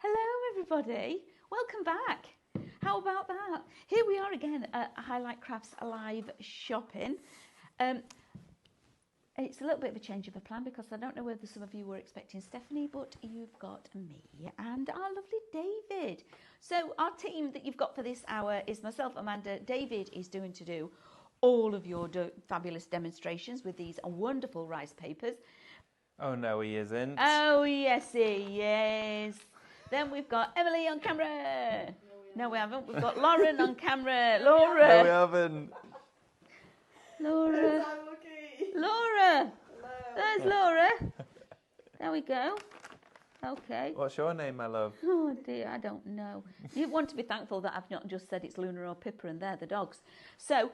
Hello everybody, welcome back. How about that? Here we are again at Highlight Crafts Live Shopping. It's a little bit of a change of a plan because I don't know whether some of you were expecting Stephanie, but you've got me and our lovely David. So our team that you've got for this hour is myself, Amanda. David is doing to do all of your fabulous demonstrations with these wonderful rice papers. Oh no, he isn't. Oh yes, he is. Then we've got Emily on camera. No, we haven't. We've got Lauren on camera. Laura. No, we haven't. Laura. I'm looking. Laura. Hello. There's Laura. There we go. Okay. What's your name, my love? Oh dear, I don't know. You want to be thankful that I've not just said it's Luna or Pippa and they're the dogs. So,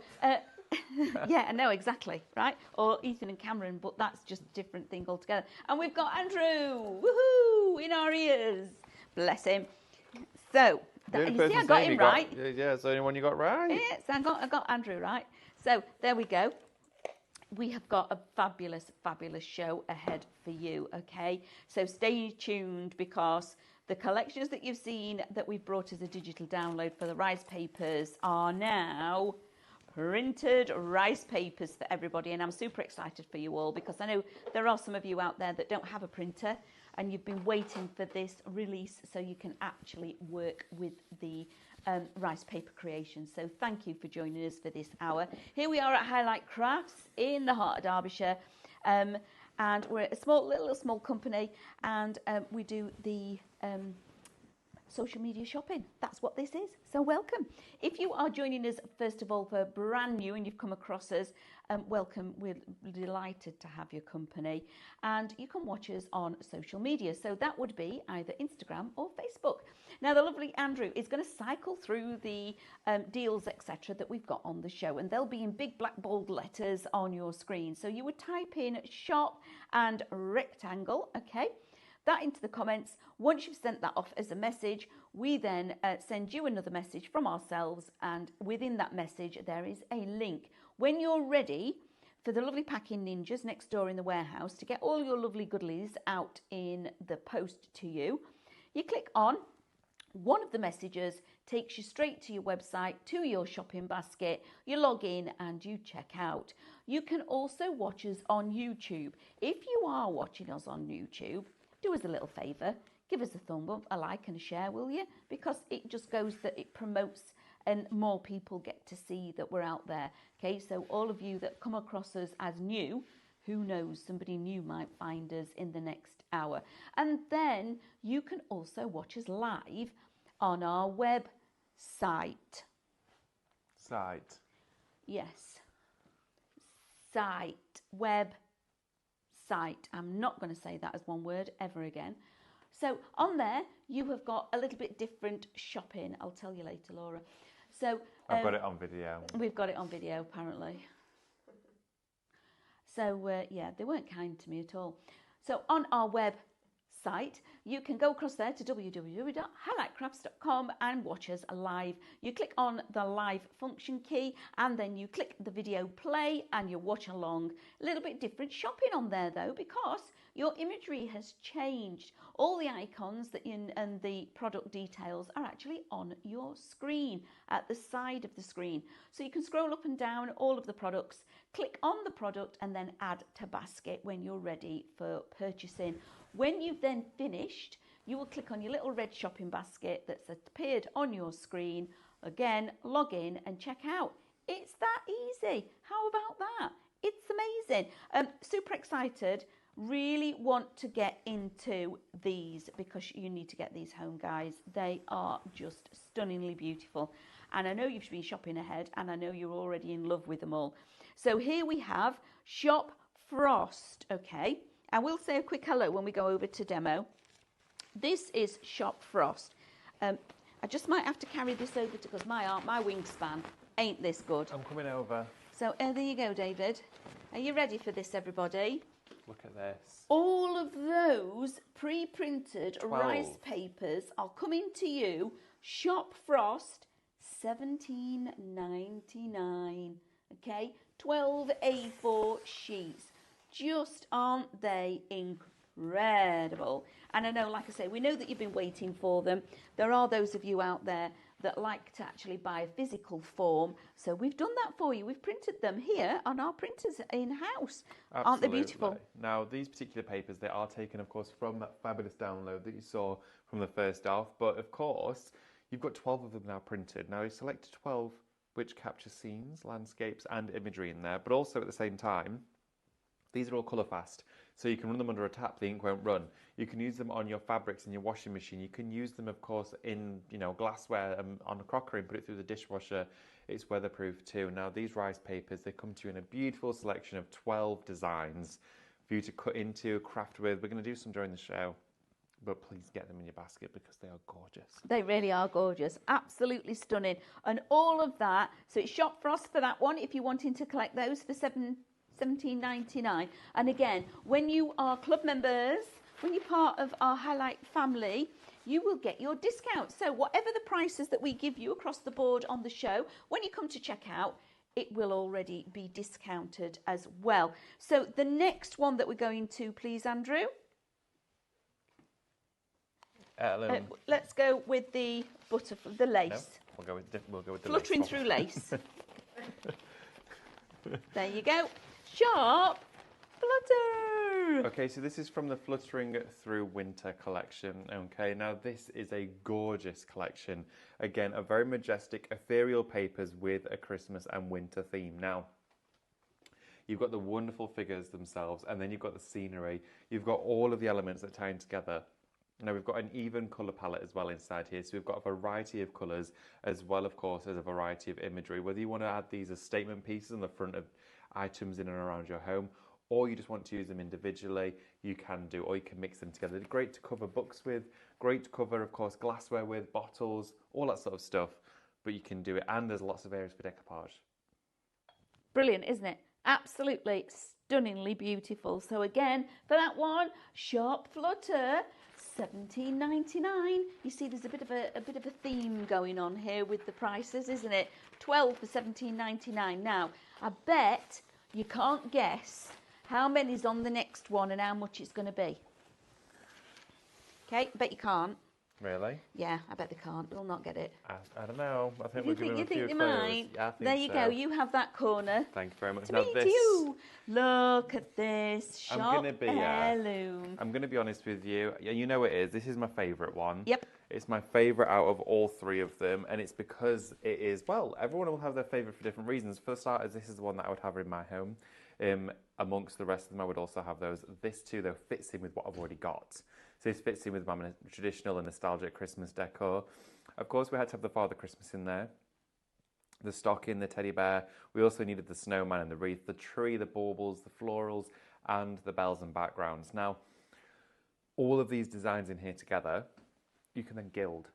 yeah, I know exactly, right? Or Ethan and Cameron, but that's just a different thing altogether. And we've got Andrew, woohoo, in our ears. Bless him. So, you see, I got him right. Yeah, it's the only one you got right. Yes, I got Andrew right. So, there we go. We have got a fabulous, fabulous show ahead for you, okay? So stay tuned because the collections that you've seen that we've brought as a digital download for the rice papers are now printed rice papers for everybody. And I'm super excited for you all because I know there are some of you out there that don't have a printer and you've been waiting for this release so you can actually work with the rice paper creation. So thank you for joining us for this hour. Here we are at Highlight Crafts in the heart of Derbyshire, and we're a small company, and we do the social media shopping. That's what this is. So welcome. If you are joining us first of all for brand new and you've come across us, welcome. We're delighted to have your company, and you can watch us on social media. So that would be either Instagram or Facebook. Now the lovely Andrew is going to cycle through the deals, etc., that we've got on the show, and they'll be in big black bold letters on your screen. So you would type in shop and rectangle, okay? That into the comments. Once you've sent that off as a message, we then send you another message from ourselves, and within that message there is a link. When you're ready for the lovely packing ninjas next door in the warehouse to get all your lovely goodies out in the post to you, you click on one of the messages, takes you straight to your website, to your shopping basket, you log in and you check out. You can also watch us on YouTube. If you are watching us on YouTube, do us a little favour, give us a thumb up, a like and a share, will you? Because it just goes that it promotes and more people get to see that we're out there. Okay, so all of you that come across us as new, who knows, somebody new might find us in the next hour. And then you can also watch us live on our website. Site. Yes. Site. Web. Site. I'm not going to say that as one word ever again. So on there, you have got a little bit different shopping. I'll tell you later, Laura. So I've got it on video. We've got it on video, apparently. So yeah, they weren't kind to me at all. So on our website, you can go across there to www.highlightcrafts.com and watch us live. You click on the live function key and then you click the video play and you watch along. A little bit different shopping on there though, because your imagery has changed. All the icons and the product details are actually on your screen, at the side of the screen. So you can scroll up and down all of the products, click on the product and then add to basket when you're ready for purchasing. When you've then finished, you will click on your little red shopping basket that's appeared on your screen. Again, log in and check out. It's that easy. How about that? It's amazing. Super excited. Really want to get into these because you need to get these home, guys. They are just stunningly beautiful. And I know you've been shopping ahead and I know you're already in love with them all. So here we have Shop Frost, okay? I will say a quick hello when we go over to demo. This is Shop Frost. I just might have to carry this over because my wingspan ain't this good. I'm coming over. So there you go, David. Are you ready for this, everybody? Look at this. All of those pre-printed 12. rice papers are coming to you. Shop Frost, $17.99. Okay, 12 A4 sheets. Just aren't they incredible? incredible. And I know, like I say, we know that you've been waiting for them. There are those of you out there that like to actually buy a physical form. So we've done that for you. We've printed them here on our printers in-house. Aren't they beautiful? Now, these particular papers, they are taken, of course, from that fabulous download that you saw from the first off. But, of course, you've got 12 of them now printed. Now, you select 12 which capture scenes, landscapes and imagery in there. But also, at the same time, these are all colour fast, so you can run them under a tap, the ink won't run. You can use them on your fabrics in your washing machine. You can use them, of course, in glassware on a crockery and put it through the dishwasher. It's weatherproof too. Now, these rice papers, they come to you in a beautiful selection of 12 designs for you to cut into, craft with. We're going to do some during the show, but please get them in your basket because they are gorgeous. They really are gorgeous. Absolutely stunning. And all of that, so it's Shop Frost for that one if you're wanting to collect those for $17.99. And again, when you are club members, when you're part of our Highlight family, you will get your discount. So whatever the prices that we give you across the board on the show, when you come to check out, it will already be discounted as well. So the next one that we're going to, please, Andrew. Let's go with the the lace. No, we'll go with the Fluttering lace. through lace. There you go. Sharp Flutter. Okay, so this is from the Fluttering Through Winter collection. Okay, now this is a gorgeous collection. Again, a very majestic ethereal papers with a Christmas and winter theme. Now, you've got the wonderful figures themselves, and then you've got the scenery. You've got all of the elements that tie in together. Now, we've got an even colour palette as well inside here, so we've got a variety of colours, as well, of course, as a variety of imagery. Whether you want to add these as statement pieces on the front of items in and around your home, or you just want to use them individually, you can do, or you can mix them together. They're great to cover books with, great to cover, of course, glassware with, bottles, all that sort of stuff, but you can do it, and there's lots of areas for decoupage. Brilliant, isn't it? Absolutely stunningly beautiful. So again, for that one, Sharp Flutter, $17.99. You see, there's a bit of a theme going on here with the prices, isn't it? 12 for $17.99. Now, I bet you can't guess how many's on the next one and how much it's going to be. Okay, bet you can't. Really? Yeah, I bet they can't. They'll not get it. I don't know. I think we're giving them a few You think they clues. might? Yeah, I think there you so. go. You have that corner. Thank you very much. To Now me, this, to you. Look at this I'm Shop gonna be, heirloom. I'm going to be honest with you. You know it is. This is my favourite one. Yep. It's my favourite out of all three of them, and it's because it is, well, everyone will have their favourite for different reasons. For starters, this is the one that I would have in my home. Amongst the rest of them, I would also have those. This too, though, fits in with what I've already got. So this fits in with my traditional and nostalgic Christmas decor. Of course, we had to have the Father Christmas in there, the stocking, the teddy bear. We also needed the snowman and the wreath, the tree, the baubles, the florals, and the bells and backgrounds. Now, all of these designs in here together, you can then gild.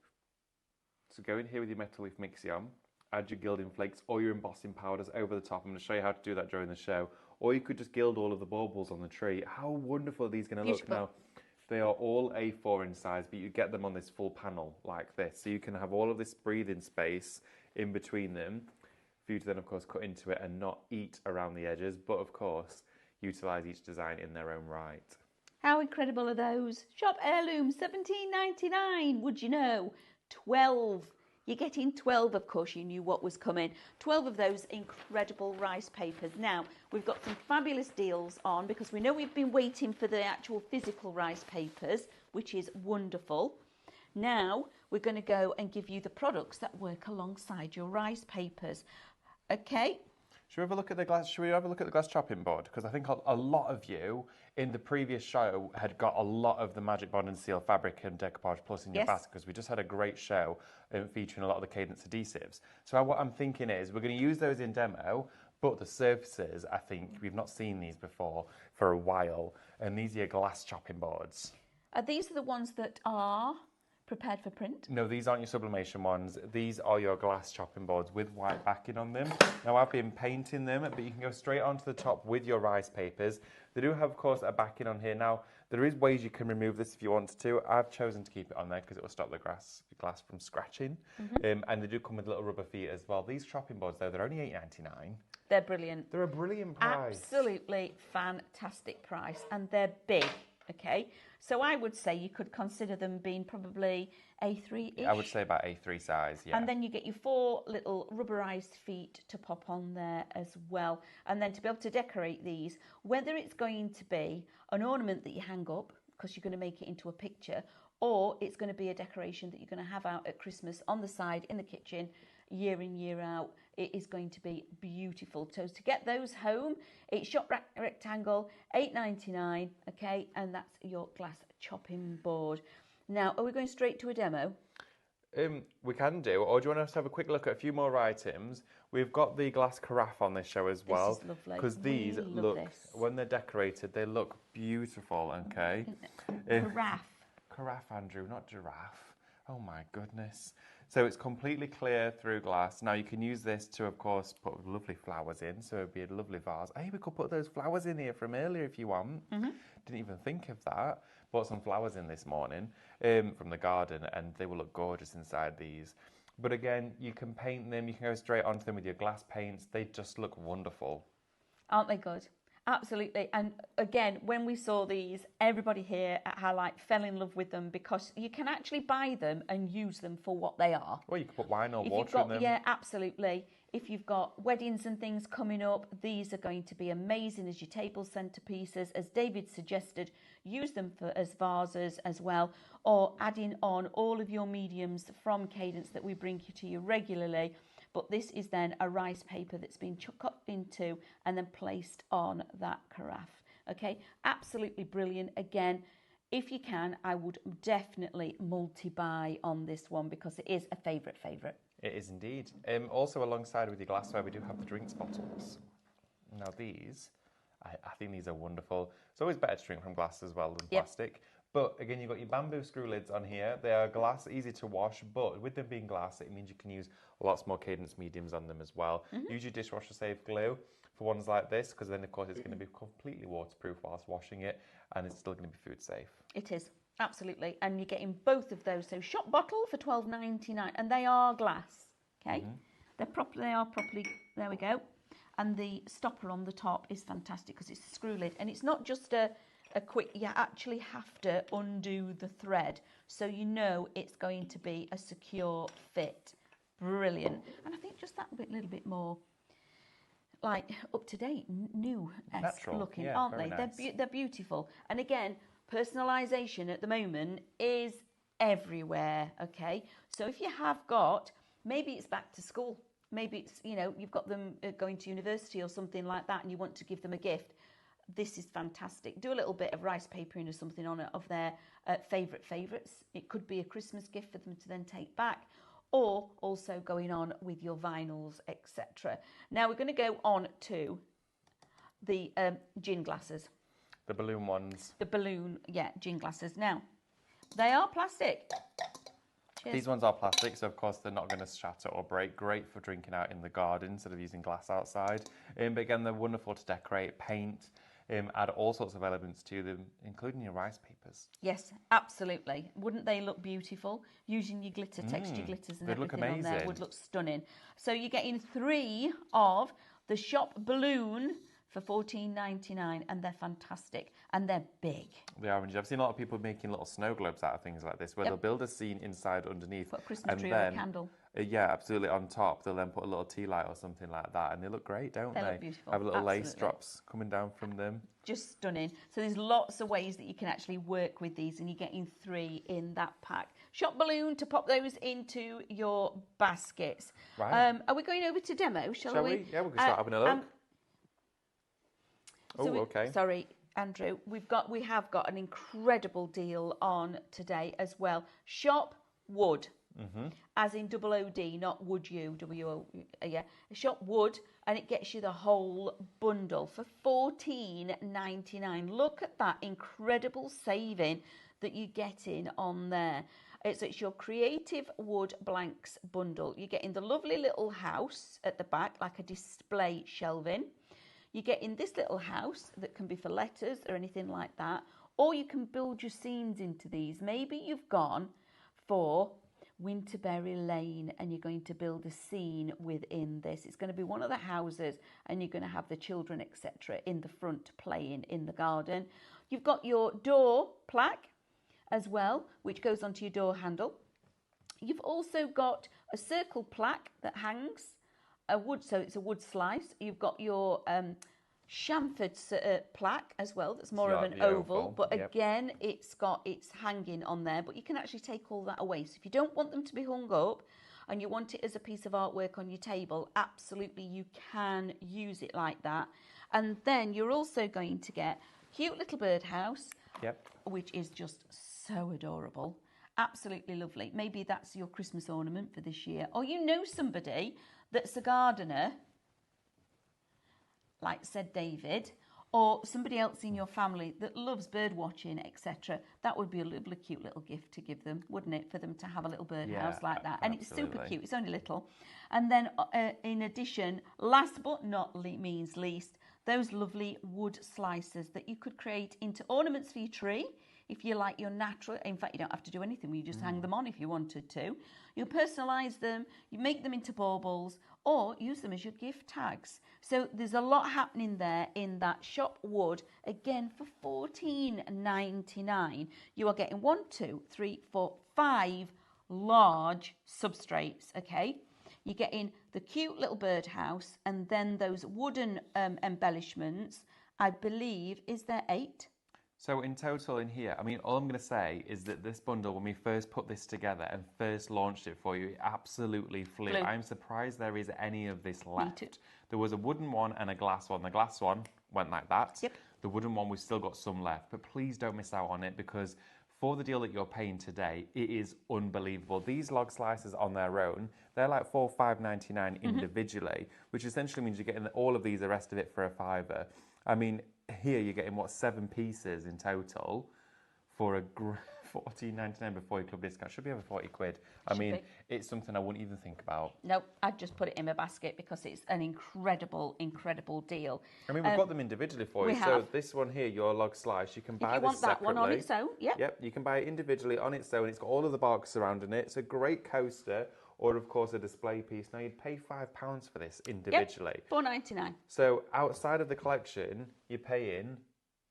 So go in here with your metal leaf mixion, add your gilding flakes or your embossing powders over the top. I'm going to show you how to do that during the show. Or you could just gild all of the baubles on the tree. How wonderful are these going to look now? They are all A4 in size, but you get them on this full panel like this. So you can have all of this breathing space in between them for you to then, of course, cut into it and not eat around the edges, but, of course, utilise each design in their own right. How incredible are those? Shop heirloom, $17.99. Would you know? 12. You're getting 12, of course, you knew what was coming. 12 of those incredible rice papers. Now, we've got some fabulous deals on because we know we've been waiting for the actual physical rice papers, which is wonderful. Now, we're going to go and give you the products that work alongside your rice papers. Okay? Should we have a look at the glass chopping board? Because I think a lot of you in the previous show had got a lot of the Magic Bond and Seal fabric and decoupage plus in your basket, because we just had a great show featuring a lot of the Cadence adhesives. So what I'm thinking is we're going to use those in demo, but the surfaces, I think, we've not seen these before for a while, and these are your glass chopping boards. These are the ones that are prepared for print? No, these aren't your sublimation ones. These are your glass chopping boards with white backing on them. Now, I've been painting them, but you can go straight onto the top with your rice papers. They do have, of course, a backing on here. Now, there is ways you can remove this if you wanted to. I've chosen to keep it on there because it will stop the glass from scratching. And they do come with little rubber feet as well. These chopping boards, though, they're only $8.99. They're brilliant. They're a brilliant price. Absolutely fantastic price. And they're big. Okay, so I would say you could consider them being probably A3-ish. I would say about A3 size, yeah. And then you get your 4 little rubberized feet to pop on there as well. And then to be able to decorate these, whether it's going to be an ornament that you hang up, because you're going to make it into a picture, or it's going to be a decoration that you're going to have out at Christmas on the side in the kitchen, year in, year out, it is going to be beautiful. So to get those home, it's shop rectangle, $8.99, okay, and that's your glass chopping board. Now, are we going straight to a demo? We can do, or do you want us to have a quick look at a few more items? We've got the glass carafe on this show as well. This is lovely. Because these look, when they're decorated, they look beautiful, okay? Carafe. Carafe, Andrew, not giraffe. Oh my goodness. So it's completely clear through glass. Now you can use this to, of course, put lovely flowers in. So it'd be a lovely vase. Hey, we could put those flowers in here from earlier if you want. Didn't even think of that. Bought some flowers in this morning from the garden, and they will look gorgeous inside these. But again, you can paint them. You can go straight onto them with your glass paints. They just look wonderful. Aren't they good? Absolutely. And again, when we saw these, everybody here at Highlight fell in love with them because you can actually buy them and use them for what they are. Well, you can put wine or water in them. Yeah, absolutely. If you've got weddings and things coming up, these are going to be amazing as your table centerpieces. As David suggested, use them as vases as well, or adding on all of your mediums from Cadence that we bring to you regularly. But this is then a rice paper that's been cut into and then placed on that carafe. Okay, absolutely brilliant. Again, if you can, I would definitely multi-buy on this one because it is a favourite. It is indeed. Also, alongside with your glassware, we do have the drinks bottles. Now these, I think these are wonderful. It's always better to drink from glass as well than plastic. But again, you've got your bamboo screw lids on here. They are glass, easy to wash, but with them being glass, it means you can use lots more Cadence mediums on them as well. Use your dishwasher safe glue for ones like this, because then of course it's going to be completely waterproof whilst washing it, and it's still going to be food safe. It is, absolutely. And you're getting both of those. So shop bottle for $12.99, and they are glass, okay? They are properly, there we go. And the stopper on the top is fantastic because it's a screw lid, and it's not just a quick, you actually have to undo the thread so you know it's going to be a secure fit. Brilliant. And I think just that little bit more like up to date, new-esque looking, aren't they? Nice. They're beautiful. And again, personalisation at the moment is everywhere, okay? So if you have got, maybe it's back to school, maybe it's, you've got them going to university or something like that and you want to give them a gift. This is fantastic. Do a little bit of rice papering or something on it of their favourites. It could be a Christmas gift for them to then take back, or also going on with your vinyls, etc. Now we're going to go on to the gin glasses. The balloon ones. The balloon, gin glasses. Now, they are plastic. Cheers. These ones are plastic, so of course they're not going to shatter or break. Great for drinking out in the garden instead of using glass outside. But again, they're wonderful to decorate, paint, add all sorts of elements to them, including your rice papers. Yes, absolutely. Wouldn't they look beautiful? Using your glitter, texture glitters and everything on there would look stunning. So you're getting 3 of the shop balloon for $14.99, and they're fantastic, and they're big. They are, and I've seen a lot of people making little snow globes out of things like this, where they'll build a scene inside underneath. Put a Christmas tree or a candle. Yeah, absolutely. On top, they'll then put a little tea light or something like that, and they look great, don't they? They look beautiful. Have little lace drops coming down from them. Just stunning. So there's lots of ways that you can actually work with these, and you're getting 3 in that pack. Shop balloon to pop those into your baskets. Right. Are we going over to demo? Shall we? Yeah, we can start having a look. Okay. Sorry, Andrew. We have got an incredible deal on today as well. Shop wood, as in OOD, not would you, W-O, yeah. Shop wood, and it gets you the whole bundle for $14.99. Look at that incredible saving that you're getting on there. It's your Creative Wood Blanks bundle. You're getting the lovely little house at the back, like a display shelving. You get in this little house that can be for letters or anything like that, or you can build your scenes into these. Maybe you've gone for Winterberry Lane and you're going to build a scene within this. It's going to be one of the houses and you're going to have the children, etc., in the front playing in the garden. You've got your door plaque as well, which goes onto your door handle. You've also got a circle plaque that hangs, so it's a wood slice. You've got your chamfered plaque as well, that's more of an oval, but again, it's hanging on there, but you can actually take all that away. So if you don't want them to be hung up and you want it as a piece of artwork on your table, absolutely you can use it like that. And then you're also going to get cute little birdhouse, which is just so adorable. Absolutely lovely. Maybe that's your Christmas ornament for this year. Or you know somebody that's a gardener, like said David, or somebody else in your family that loves bird watching, etc. That would be a lovely, cute little gift to give them, wouldn't it? For them to have a little birdhouse like that. And it's super cute. It's only little. And then in addition, last but not least, those lovely wood slices that you could create into ornaments for your tree. If you like your natural, in fact, you don't have to do anything. You just hang them on if you wanted to. You personalise them, you make them into baubles, or use them as your gift tags. So there's a lot happening there in that shop wood. Again, for $14.99, you are getting 1, 2, 3, 4, 5 large substrates, okay? You're getting the cute little birdhouse and then those wooden embellishments. I believe, is there 8? So in total in here, I mean, all I'm going to say is that this bundle, when we first put this together and first launched it for you, it absolutely flew. I'm surprised there is any of this left. There was a wooden one and a glass one. The glass one went like that. The wooden one, we've still got some left. But please don't miss out on it, because for the deal that you're paying today, it is unbelievable. These log slices on their own, they're like $5.99 individually, which essentially means you're getting all of these, the rest of it for $5. I mean, here you're getting, 7 pieces in total for a $14.99 before your club discount. Should be over 40 quid. I mean, it's something I wouldn't even think about. No, I'd just put it in my basket because it's an incredible, incredible deal. I mean, we've got them individually for you. So this one here, your log slice, you can buy this separately. If you want that one on its own, Yep, you can buy it individually on its own. It's got all of the bark surrounding it. It's a great coaster. Or, of course, a display piece. Now, you'd pay £5 for this individually. $4.99. So, outside of the collection, you're paying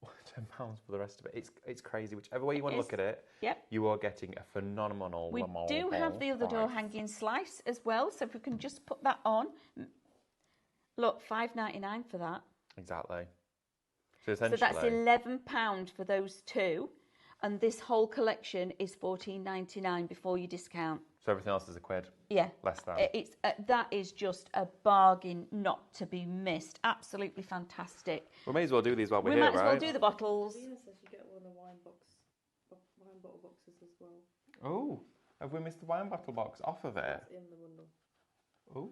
£10 for the rest of it. It's crazy. Whichever way you want to look at it, you are getting a phenomenal... We do have the other door hanging slice as well. So, if we can just put that on. Look, $5.99 for that. Exactly. So, essentially... So, that's £11 for those two. And this whole collection is $14.99 before you discount. So everything else is £1. Yeah. Less than. It's that is just a bargain not to be missed. Absolutely fantastic. We may as well do these while we're here, right? We might as well do the bottles. Says you get one of the wine bottle boxes as well. Oh, have we missed the wine bottle box off of it? It's in the bundle. Oh.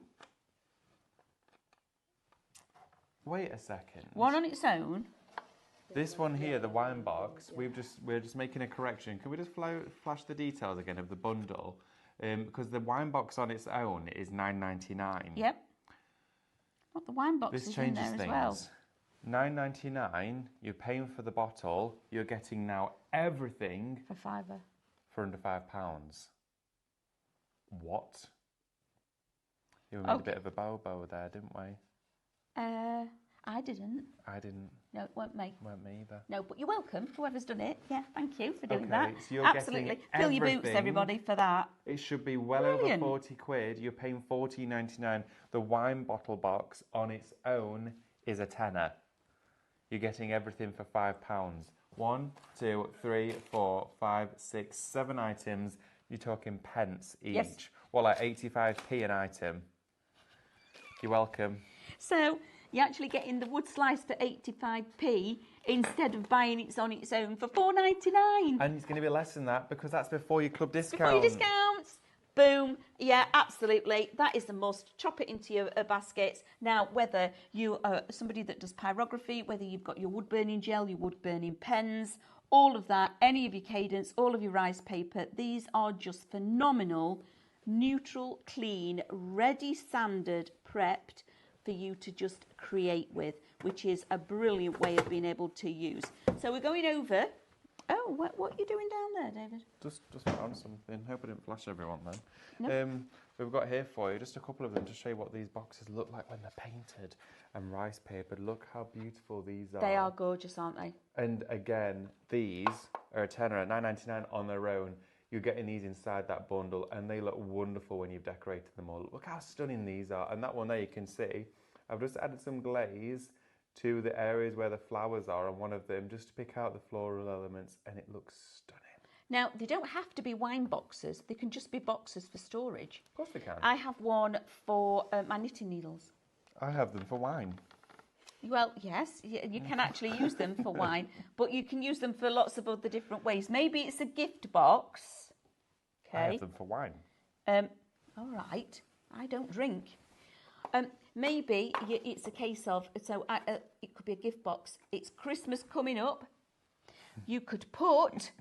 Wait a second. One on its own. This one here, the wine box, we're just making a correction. Can we just flash the details again of the bundle? Because the wine box on its own is $9.99. Yep. Well, the wine box is in there as well. $9.99. You're paying for the bottle. You're getting now everything for £5. For under £5. What? We made a bit of a bobo there, didn't we? I didn't. No, it weren't me. Weren't me either. No, but you're welcome, whoever's done it. Yeah, thank you for doing that. So you're absolutely. Fill your boots, everybody, for that. It should be well over 40 quid. You're paying $14.99. The wine bottle box on its own is a tenner. You're getting everything for £5. 1, 2, 3, 4, 5, 6, 7 items. You're talking pence each. Yes. Well, like 85p an item. You're welcome. So you're actually getting the wood slice for 85p instead of buying it on its own for $4.99. And it's going to be less than that because that's before your club discount. Before your discounts. Boom. Yeah, absolutely. That is the must. Chop it into your baskets. Now, whether you are somebody that does pyrography, whether you've got your wood burning gel, your wood burning pens, all of that, any of your cadence, all of your rice paper, these are just phenomenal, neutral, clean, ready, sanded, prepped for you to just create with, which is a brilliant way of being able to use. So we're going over Oh, what are you doing down there, David? Just found something. Hope I didn't flash everyone then. No. We've got here for you just a couple of them to show you what these boxes look like when they're painted and rice papered. Look how beautiful these are. They are gorgeous, aren't they? And again, these are a tenner at £9.99 on their own. You're getting these inside that bundle, and they look wonderful when you've decorated them all. Look how stunning these are. And that one there, you can see, I've just added some glaze to the areas where the flowers are on one of them, just to pick out the floral elements, and it looks stunning. Now, they don't have to be wine boxes. They can just be boxes for storage. Of course they can. I have one for my knitting needles. I have them for wine. Well, yes, you can actually use them for wine, but you can use them for lots of other different ways. Maybe it's a gift box. Okay. I have them for wine. All right. I don't drink. Maybe it's a case of, it could be a gift box. It's Christmas coming up. You could put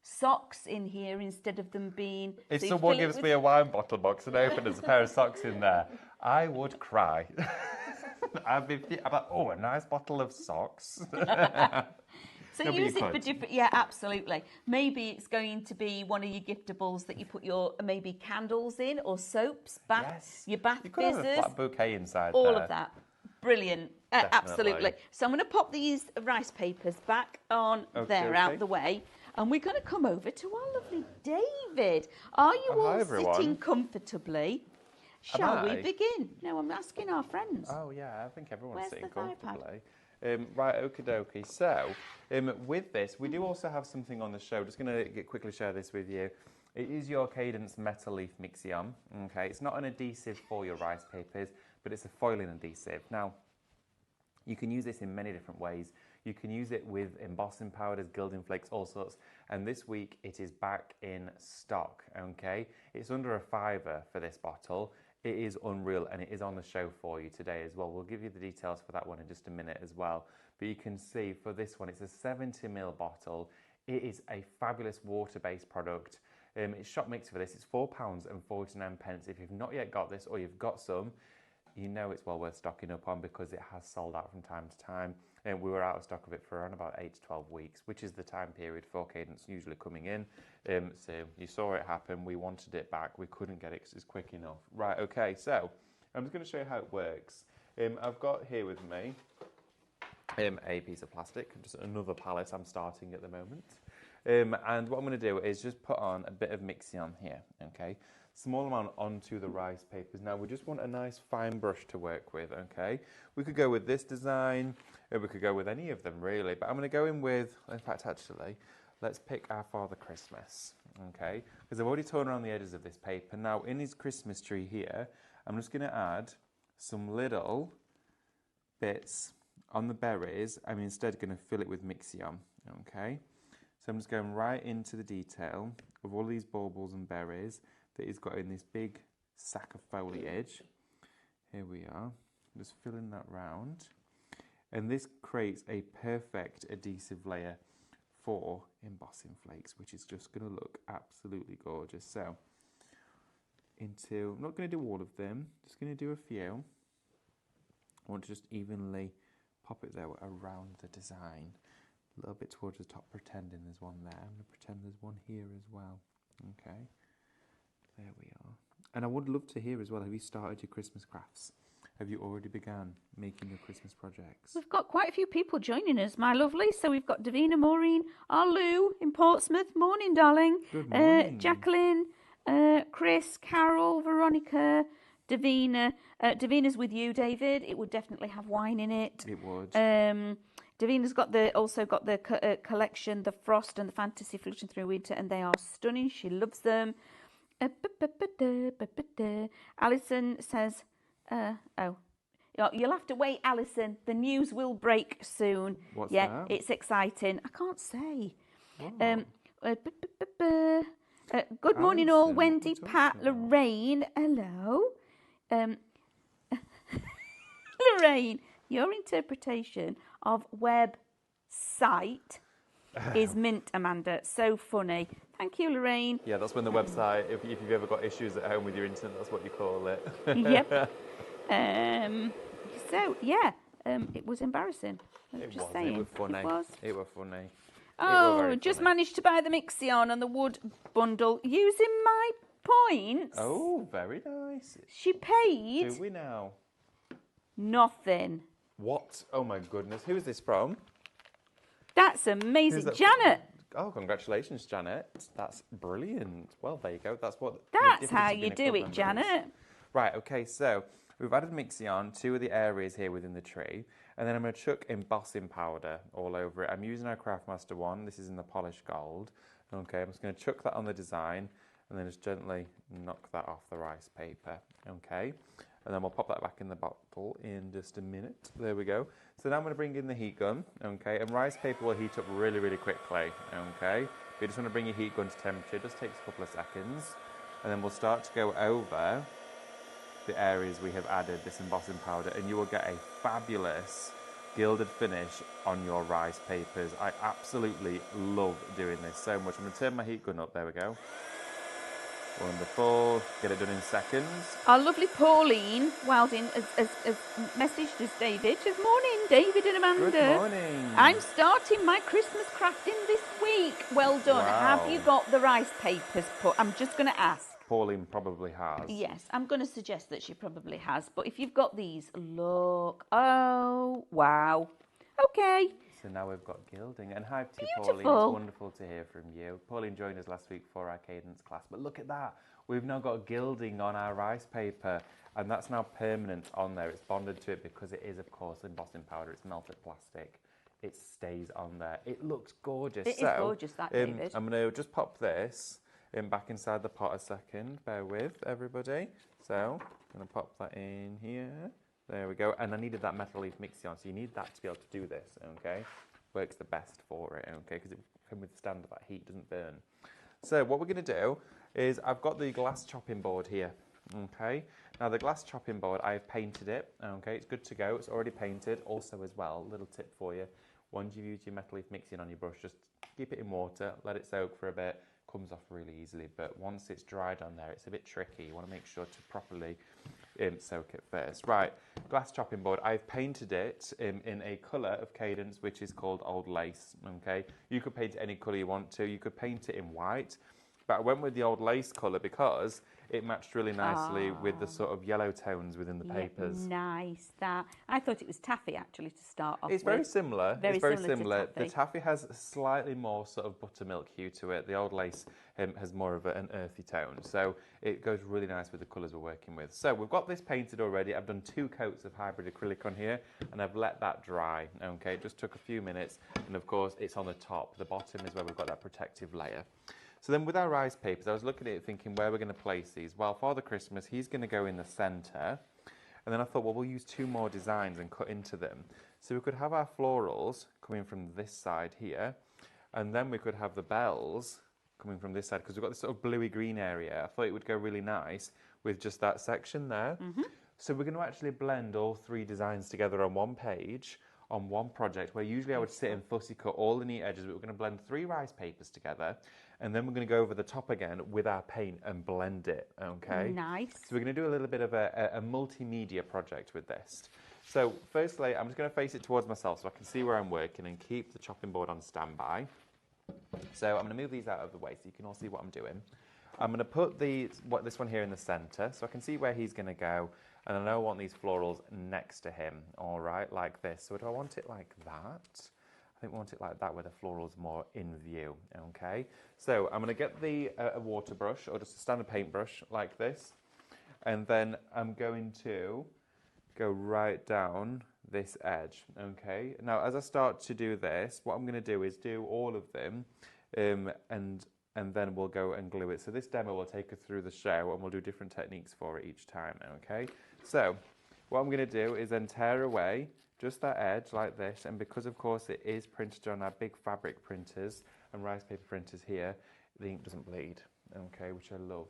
socks in here instead of them being... If so someone gives me a wine bottle box and opens a pair of socks in there, I would cry. I'm like, oh, a nice bottle of socks. So use it for different... Yeah, absolutely. Maybe it's going to be one of your giftables that you put your maybe candles in, or soaps, your bath You could have a fizzers, flat bouquet inside all there. of that. Brilliant. Absolutely. So I'm going to pop these rice papers back on there, out the way. And we're going to come over to our lovely David. Are you all sitting comfortably? Shall we begin? No, I'm asking our friends. Oh, yeah, I think everyone's Where's sitting the thigh pad? comfortably. Right, okie dokie. So, with this, we do also have something on the show. Just going to quickly share this with you. It is your Cadence Metal Leaf Mixion. Okay, it's not an adhesive for your rice papers, but it's a foiling adhesive. Now, you can use this in many different ways. You can use it with embossing powders, gilding flakes, all sorts. And this week, it is back in stock, okay? It's under £5 for this bottle. It is unreal, and it is on the show for you today as well. We'll give you the details for that one in just a minute as well. But you can see for this one, it's a 70ml bottle. It is a fabulous water-based product. It's shop mix for this. It's £4.49. If you've not yet got this, or you've got some, you know it's well worth stocking up on, because it has sold out from time to time. And we were out of stock of it for around about 8 to 12 weeks, which is the time period for Cadence usually coming in. So you saw it happen. We wanted it back. We couldn't get it because it's quick enough. Right, okay, so I'm just going to show you how it works. I've got here with me a piece of plastic, just another palette I'm starting at the moment. And what I'm going to do is just put on a bit of mixion here, okay? Small amount onto the rice papers. Now, we just want a nice fine brush to work with, okay? We could go with this design, or we could go with any of them, really. But I'm going to go in with, in fact, actually, let's pick our Father Christmas, okay? Because I've already torn around the edges of this paper. Now, in his Christmas tree here, I'm just going to add some little bits on the berries. I'm instead going to fill it with mixion, okay? So I'm just going right into the detail of all these baubles and berries that he's got in this big sack of foliage. Here we are, just filling that round. And this creates a perfect adhesive layer for embossing flakes, which is just going to look absolutely gorgeous. So, I'm not going to do all of them, just going to do a few. I want to just evenly pop it there around the design. A little bit towards the top, pretending there's one there. I'm going to pretend there's one here as well. Okay. There we are. And I would love to hear as well, have you started your Christmas crafts? Have you already begun making your Christmas projects? We've got quite a few people joining us, my lovely. So we've got Davina, Maureen, our Lou in Portsmouth. Morning, darling. Good morning. Jacqueline, Chris, Carol, Veronica, Davina. Davina's with you, David. It would definitely have wine in it. It would. Davina's also got the collection, the Frost and the Fantasy Floating Through Winter, and they are stunning. She loves them. Alison says, you'll have to wait, Alison. The news will break soon. What's that? It's exciting. I can't say. Oh. Good morning, all. Alison, Wendy, what are we Pat, talking about? Lorraine. Hello. Lorraine, your interpretation of website is mint, Amanda. So funny. Thank you, Lorraine. Yeah, that's when the website, if you've ever got issues at home with your internet, that's what you call it. Yep. It was embarrassing. It Just was. saying. It was funny. It was. It was funny. Oh, very just funny. managed to buy the mixion and the wood bundle using my points. Oh, very nice. She paid Do we now? nothing. What? Oh my goodness. Who is this from? That's Who's amazing. that Janet, Oh, congratulations, Janet. That's brilliant. Well, there you go. That's what. the that's difference how of being you a do club it, member is. Janet. Right, okay, so we've added mixion, 2 of the areas here within the tree, and then I'm going to chuck embossing powder all over it. I'm using our Craftmaster one. This is in the polished gold. Okay, I'm just going to chuck that on the design and then just gently knock that off the rice paper. Okay, and then we'll pop that back in the bottle in just a minute. There we go. So now I'm going to bring in the heat gun. Okay, and rice paper will heat up really, really quickly. Okay, you just want to bring your heat gun to temperature. It just takes a couple of seconds, and then we'll start to go over the areas we have added this embossing powder, and you will get a fabulous gilded finish on your rice papers. I absolutely love doing this so much. I'm going to turn my heat gun up. There we go. Wonderful. Get it done in seconds. Our lovely Pauline Wilding has messaged us, David. She says, morning, David and Amanda. Good morning. I'm starting my Christmas crafting this week. Well done. Wow. Have you got the rice papers put? I'm just going to ask. Pauline probably has. Yes, I'm going to suggest that she probably has. But if you've got these, look. Oh, wow. Okay. So now we've got gilding. And hi to you, Beautiful. Pauline. It's wonderful to hear from you. Pauline joined us last week for our cadence class. But look at that. We've now got gilding on our rice paper. And that's now permanent on there. It's bonded to it because it is, of course, embossing powder. It's melted plastic. It stays on there. It looks gorgeous. It is gorgeous, that, David. I'm going to just pop this back inside the pot a second. Bear with, everybody. So I'm going to pop that in here. There we go. And I needed that metal leaf mixion, so you need that to be able to do this, okay? Works the best for it, okay? Because it can withstand that heat, doesn't burn. So what we're going to do is I've got the glass chopping board here, okay? Now the glass chopping board, I've painted it, okay? It's good to go. It's already painted. Also as well, little tip for you. Once you've used your metal leaf mixion on your brush, just keep it in water, let it soak for a bit. Comes off really easily, but once it's dried on there, it's a bit tricky. You want to make sure to properly soak it first. Right, glass chopping board. I've painted it in a colour of Cadence, which is called Old Lace. Okay, you could paint it any colour you want to. You could paint it in white, but I went with the Old Lace colour because it matched really nicely with the sort of yellow tones within the papers. Nice, that. I thought it was taffy, actually, to start off It's with. very similar. Very it's very similar to The taffy has a slightly more sort of buttermilk hue to it. The Old Lace has more of an earthy tone. So it goes really nice with the colours we're working with. So we've got this painted already. I've done 2 coats of hybrid acrylic on here and I've let that dry. Okay, it just took a few minutes. And of course, it's on the top. The bottom is where we've got that protective layer. So then with our rice papers, I was looking at it thinking where we're going to place these. Well, Father Christmas, he's going to go in the centre. And then I thought, well, we'll use 2 more designs and cut into them. So we could have our florals coming from this side here. And then we could have the bells coming from this side because we've got this sort of bluey green area. I thought it would go really nice with just that section there. So we're going to actually blend all 3 designs together on one page, on one project, where usually I would sit and fussy cut all the neat edges, but we're going to blend 3 rice papers together, and then we're going to go over the top again with our paint and blend it, okay? Nice. So we're going to do a little bit of a multimedia project with this. So firstly, I'm just going to face it towards myself so I can see where I'm working and keep the chopping board on standby. So I'm going to move these out of the way so you can all see what I'm doing. I'm going to put this one here in the centre so I can see where he's going to go. And I know I want these florals next to him, all right, like this. So do I want it like that? I think we want it like that where the floral's more in view, okay? So I'm going to get a water brush or just a standard paintbrush like this. And then I'm going to go right down this edge, okay? Now, as I start to do this, what I'm going to do is do all of them and then we'll go and glue it. So this demo will take us through the show and we'll do different techniques for it each time, okay? So what I'm going to do is then tear away just that edge like this, and because of course it is printed on our big fabric printers and rice paper printers here, the ink doesn't bleed, okay, which I love.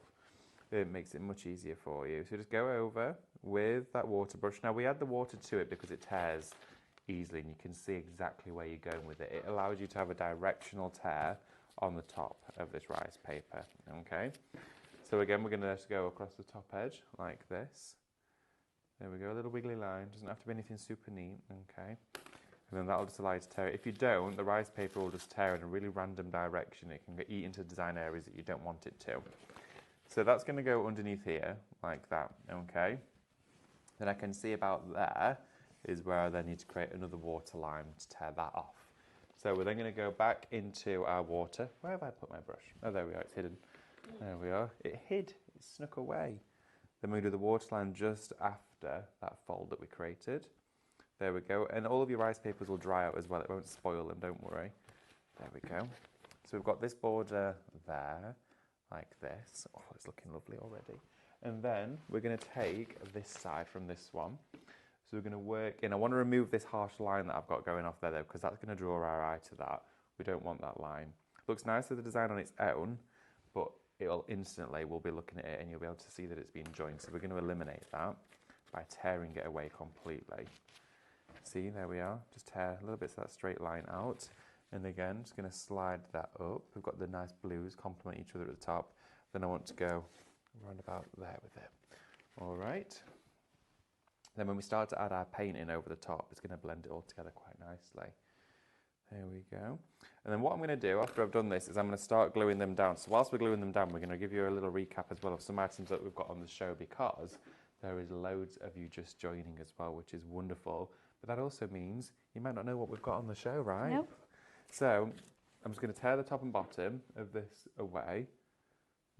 It makes it much easier for you. So just go over with that water brush. Now we add the water to it because it tears easily and you can see exactly where you're going with it. It allows you to have a directional tear on the top of this rice paper, okay? So again, we're going to just go across the top edge like this. There we go, a little wiggly line. Doesn't have to be anything super neat, okay? and then that'll just allow you to tear it. If you don't, the rice paper will just tear in a really random direction. It can get eaten into design areas that you don't want it to. So that's going to go underneath here, like that, okay? Then I can see about there is where I then need to create another water line to tear that off. So we're then going to go back into our water. Where have I put my brush? Oh, there we are, it's hidden. There we are. It hid, it snuck away. Then we do the water line just after that fold that we created. There we go. And all of your rice papers will dry out as well. It won't spoil them, don't worry. There we go. So we've got this border there, like this. Oh, it's looking lovely already. And then we're going to take this side from this one. So we're going to work in. I want to remove this harsh line that I've got going off there though, because that's going to draw our eye to that. We don't want that line. Looks nice with the design on its own, but it'll instantly, we'll be looking at it and you'll be able to see that it's been joined. So we're going to eliminate that by tearing it away completely. See, there we are. Just tear a little bit of that straight line out. And again, just going to slide that up. We've got the nice blues complement each other at the top. Then I want to go round about there with it. All right. Then when we start to add our paint in over the top, it's going to blend it all together quite nicely. There we go. And then what I'm going to do after I've done this is I'm going to start gluing them down. So whilst we're gluing them down, we're going to give you a little recap as well of some items that we've got on the show, because there is loads of you just joining as well, which is wonderful. But that also means you might not know what we've got on the show, right? Nope. So I'm just going to tear the top and bottom of this away.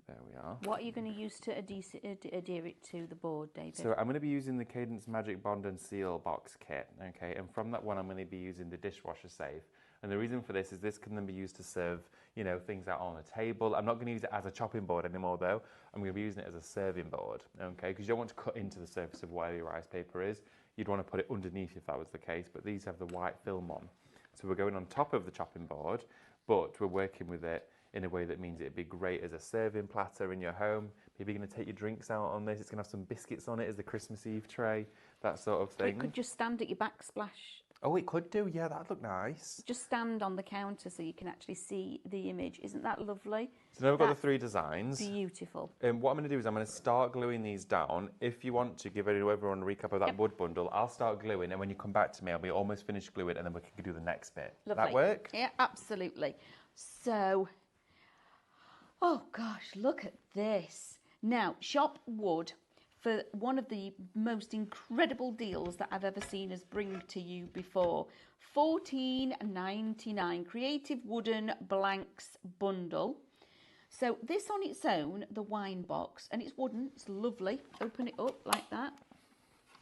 There we are. What are you going to use to adhere it to the board, David? So I'm going to be using the Cadence Magic Bond and Seal box kit, okay? And from that one, I'm going to be using the dishwasher safe. And the reason for this is this can then be used to serve, you know, things out on a table. I'm not going to use it as a chopping board anymore, though. I'm going to be using it as a serving board, okay? Because you don't want to cut into the surface of whatever your rice paper is. You'd want to put it underneath if that was the case, but these have the white film on. So we're going on top of the chopping board, but we're working with it in a way that means it'd be great as a serving platter in your home. Maybe you're going to take your drinks out on this. It's going to have some biscuits on it as the Christmas Eve tray, that sort of thing. It could just stand at your backsplash. Oh, it could do. Yeah, that'd look nice. Just stand on the counter so you can actually see the image. Isn't that lovely? So now we've got the three designs. Beautiful. And what I'm going to do is I'm going to start gluing these down. If you want to give everyone a recap of that wood bundle, I'll start gluing, and when you come back to me, I'll be almost finished gluing, and then we can do the next bit. Lovely. That work? Yeah, absolutely. So, oh gosh, look at this. Now, Shop Wood, for one of the most incredible deals that I've ever seen us bring to you before. $14.99 Creative Wooden Blanks Bundle. So this on its own, the wine box, and it's wooden, it's lovely. Open it up like that.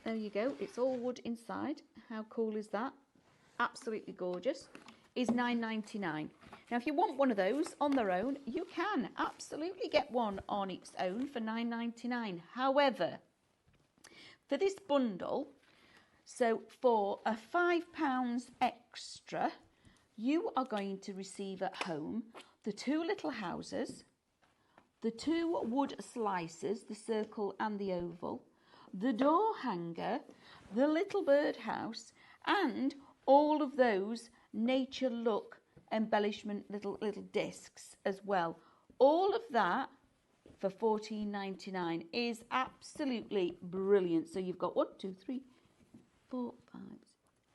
There you go, it's all wood inside. How cool is that? Absolutely gorgeous. Is $9.99. Now, if you want one of those on their own, you can absolutely get one on its own for $9.99. However, for this bundle, so for a £5 extra, you are going to receive at home the two little houses, the two wood slices, the circle and the oval, the door hanger, the little birdhouse, and all of those nature look embellishment little discs as well. All of that for $14.99 is absolutely brilliant. So you've got 1, 2, 3, 4,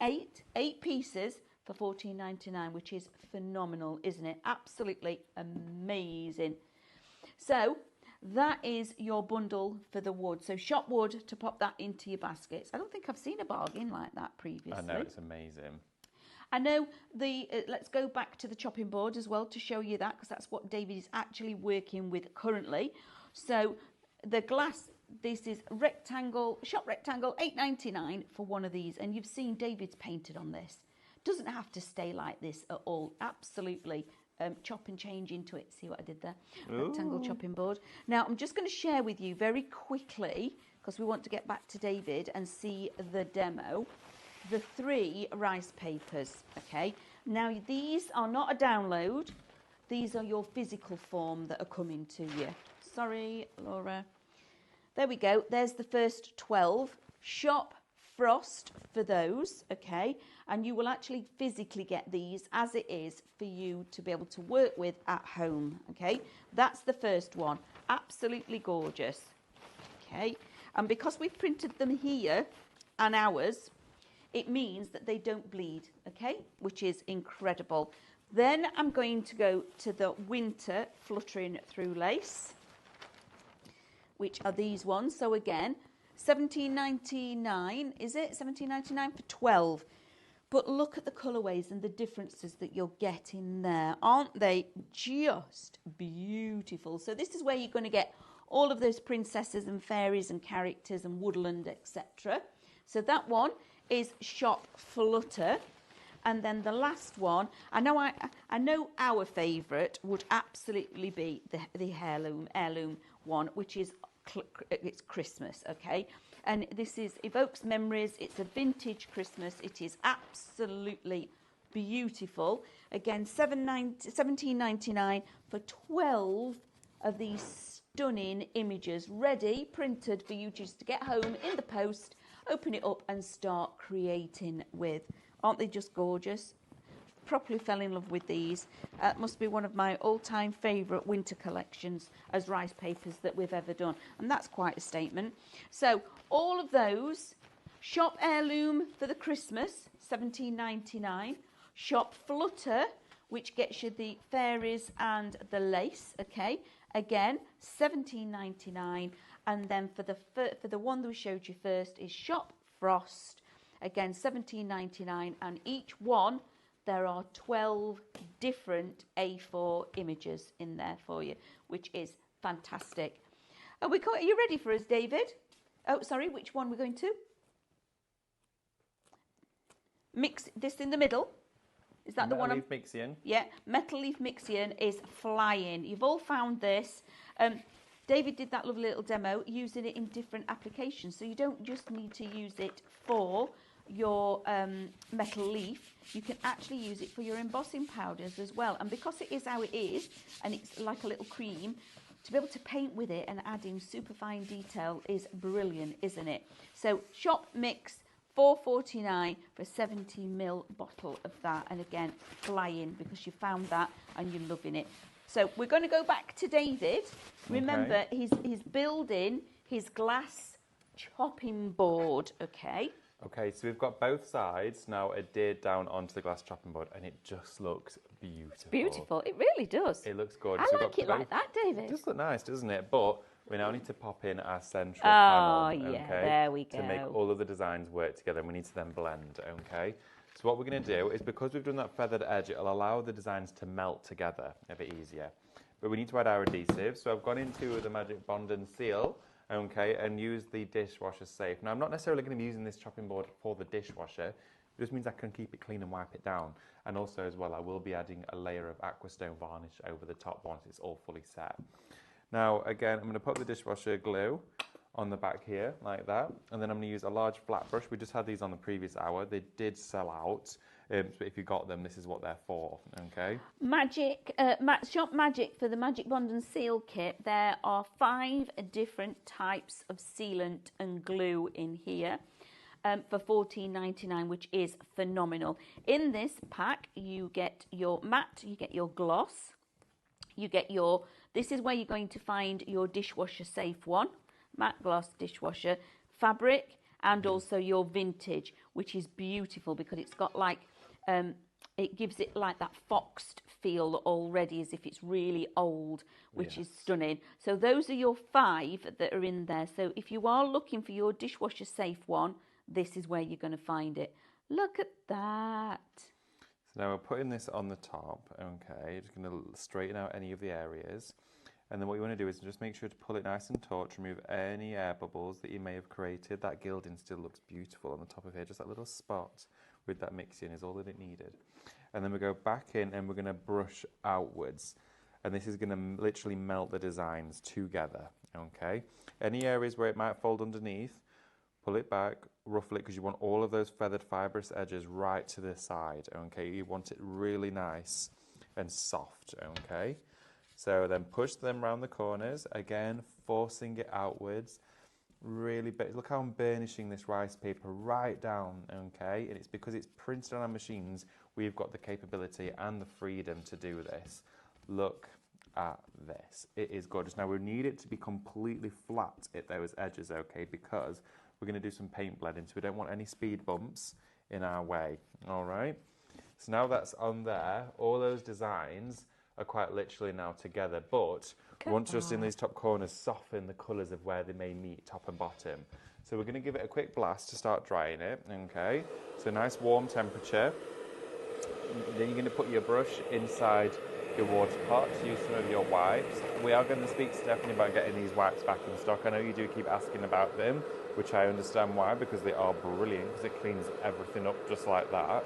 5, 8 pieces for $14.99, which is phenomenal, isn't it? Absolutely amazing. So that is your bundle for the wood. So Shop Wood to pop that into your baskets. I don't think I've seen a bargain like that previously. I know, it's amazing. I know the, let's go back to the chopping board as well to show you that, because that's what David is actually working with currently. So the glass, this is rectangle, shop rectangle, $8.99 for one of these. And you've seen David's painted on this. Doesn't have to stay like this at all. Absolutely. Chop and change into it. See what I did there? Ooh. Rectangle chopping board. Now, I'm just going to share with you very quickly, because we want to get back to David and see the demo, the 3 rice papers, okay? Now, these are not a download. These are your physical form that are coming to you. Sorry, Laura. There we go. There's the first 12. Shop Frost for those, okay? And you will actually physically get these as it is for you to be able to work with at home, okay? That's the first one. Absolutely gorgeous, okay? And because we've printed them here and ours, it means that they don't bleed, okay, which is incredible. Then I'm going to go to the winter fluttering through lace, which are these ones. So again, $17.99, is it? $17.99 for 12. But look at the colourways and the differences that you're getting there. Aren't they just beautiful? So this is where you're going to get all of those princesses and fairies and characters and woodland, etc. So that one is Shop Flutter. And then the last one, I know our favourite would absolutely be the heirloom one, which is it's Christmas, okay? And this evokes memories. It's a vintage Christmas. It is absolutely beautiful. Again, $17.99 for 12 of these stunning images, ready, printed for you just to get home in the post, open it up and start creating with. Aren't they just gorgeous? Properly fell in love with these. Must be one of my all-time favourite winter collections as rice papers that we've ever done. And that's quite a statement. So all of those, Shop Heirloom for the Christmas, $17.99. Shop Flutter, which gets you the fairies and the lace, okay? Again, $17.99. And then for the one that we showed you first is Shop Frost. Again, $17.99, and each one, there are 12 different A4 images in there for you, which is fantastic. Are you ready for us, David? Oh, sorry, which one we're going to? Mix this in the middle. Is that the one? Metal leaf mixion. Yeah, metal leaf mixion is flying. You've all found this. David did that lovely little demo using it in different applications. So you don't just need to use it for your metal leaf. You can actually use it for your embossing powders as well. And because it is how it is, and it's like a little cream, to be able to paint with it and add in super fine detail is brilliant, isn't it? So Shop Mix, $4.49 for a 70ml bottle of that. And again, flying because you found that and you're loving it. So we're going to go back to David. Remember, he's building his glass chopping board, okay? Okay, so we've got both sides now adhered down onto the glass chopping board, and it just looks beautiful. Beautiful, it really does. It looks gorgeous. I like it like that, David. It does look nice, doesn't it? But we now need to pop in our central panel. panel, Yeah, okay, there we go. to make all of the designs work together, and we need to then blend, okay? So what we're going to do is, because we've done that feathered edge, it'll allow the designs to melt together a bit easier. But we need to add our adhesive. So I've gone into the Magic Bond and Seal, okay, and use the dishwasher safe. Now, I'm not necessarily going to be using this chopping board for the dishwasher. It just means I can keep it clean and wipe it down. And also, as well, I will be adding a layer of Aquastone varnish over the top once it's all fully set. Now, again, I'm going to put the dishwasher glue on the back here, like that. And then I'm going to use a large flat brush. We just had these on the previous hour. They did sell out. So if you got them, this is what they're for, okay? Shop Magic for the Magic Bond and Seal kit. There are 5 different types of sealant and glue in here for $14.99, which is phenomenal. In this pack, you get your matte, you get your gloss, you get your, this is where you're going to find your dishwasher safe one, matte gloss dishwasher fabric, and also your vintage, which is beautiful because it's got like, it gives it like that foxed feel already, as if it's really old, which is stunning. So those are your 5 that are in there. So if you are looking for your dishwasher safe one, this is where you're going to find it. Look at that. So now we're putting this on the top, okay? Just going to straighten out any of the areas. And then what you want to do is just make sure to pull it nice and taut to remove any air bubbles that you may have created. That gilding still looks beautiful on the top of here, just that little spot with that mixing is all that it needed. And then we go back in and we're going to brush outwards. And this is going to literally melt the designs together, okay? Any areas where it might fold underneath, pull it back, ruffle it, because you want all of those feathered fibrous edges right to the side, okay? You want it really nice and soft, okay? So then push them around the corners, again, forcing it outwards. Really, look how I'm burnishing this rice paper right down, okay? And it's because it's printed on our machines, we've got the capability and the freedom to do this. Look at this. It is gorgeous. Now, we need it to be completely flat at those edges, okay? Because we're going to do some paint blending, so we don't want any speed bumps in our way. All right. So now that's on there, all those designs are quite literally now together, but we want to just in these top corners soften the colours of where they may meet top and bottom. So we're going to give it a quick blast to start drying it, okay? So nice warm temperature. Then you're going to put your brush inside your water pot, use some of your wipes. We are going to speak to Stephanie about getting these wipes back in stock. I know you do keep asking about them, which I understand why, because they are brilliant, because it cleans everything up just like that.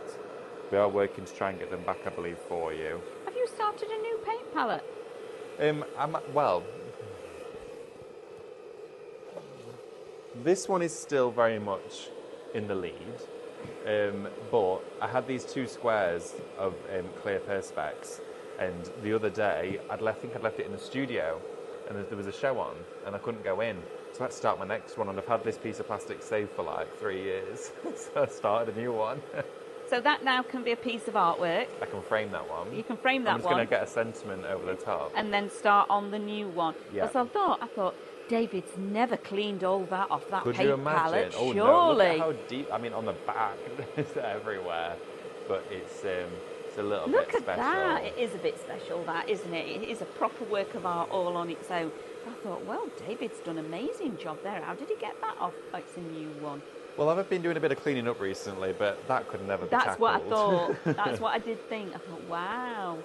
We are working to try and get them back, I believe, for you. Have you started a new paint palette? Well, this one is still very much in the lead, but I had these 2 squares of clear Perspex, and the other day I think I'd left it in the studio, and there was a show on, and I couldn't go in. So I had to start my next one, and I've had this piece of plastic saved for like 3 years, so I started a new one. So that now can be a piece of artwork. I can frame that one. You can frame that one. I'm just going to get a sentiment over the top. And then start on the new one. Yeah. So I thought, David's never cleaned all that off that Could paint you imagine? palette, Oh surely. no, look at how deep, I mean on the back, it's everywhere. But it's a little bit special. Look at that. It is a bit special, that, isn't it? It is a proper work of art all on its own. I thought, well, David's done an amazing job there. How did he get that off? Oh, it's a new one. Well, I've been doing a bit of cleaning up recently, but that could never be That's tackled. what I thought. That's what I did think. I thought, wow.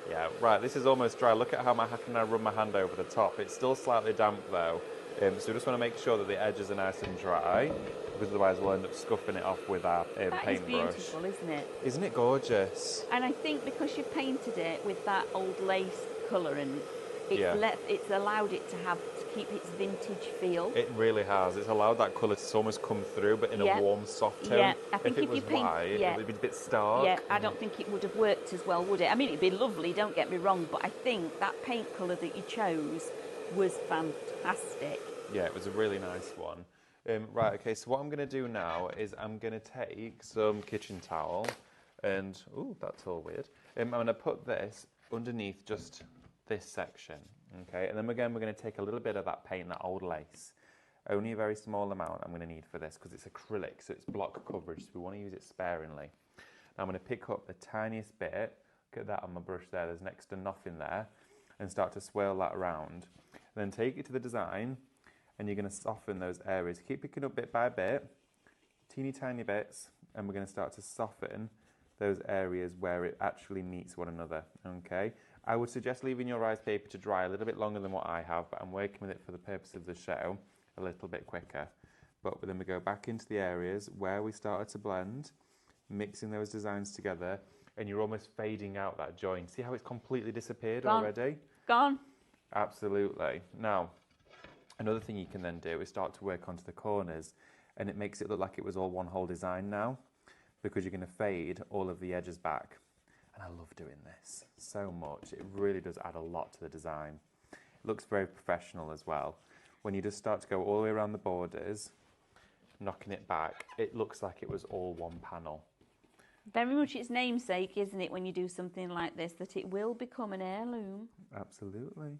Yeah, right, this is almost dry. Look at how I can now run my hand over the top. It's still slightly damp though, so we just want to make sure that the edges are nice and dry, because otherwise we'll end up scuffing it off with our That is paintbrush. beautiful, isn't it? Isn't it gorgeous? And I think because you painted it with that old lace colour, and it's allowed it to keep its vintage feel. It really has. It's allowed that colour to almost come through, but in a warm, soft tone. Yeah, I think if it was you paint, white, it would be a bit stark. Yeah, I don't think it would have worked as well, would it? I mean, it'd be lovely, don't get me wrong, but I think that paint colour that you chose was fantastic. Yeah, it was a really nice one. Right, okay, so what I'm going to do now is I'm going to take some kitchen towel and, ooh, that's all weird. I'm going to put this underneath just this section, okay? And then again, we're going to take a little bit of that paint, that old lace. Only a very small amount I'm going to need for this because it's acrylic, so it's block coverage, so we want to use it sparingly. Now I'm going to pick up the tiniest bit, look at that on my brush there, there's next to nothing there, and start to swirl that around. And then take it to the design, and you're going to soften those areas. Keep picking up bit by bit, teeny tiny bits, and we're going to start to soften those areas where it actually meets one another, okay? I would suggest leaving your rice paper to dry a little bit longer than what I have, but I'm working with it for the purpose of the show a little bit quicker. But then we go back into the areas where we started to blend, mixing those designs together, and you're almost fading out that join. See how it's completely disappeared already? Gone. Absolutely. Now, another thing you can then do is start to work onto the corners, and it makes it look like it was all one whole design now, because you're going to fade all of the edges back. And I love doing this so much. It really does add a lot to the design. It looks very professional as well. When you just start to go all the way around the borders, knocking it back, it looks like it was all one panel. Very much its namesake, isn't it, when you do something like this, that it will become an heirloom. Absolutely,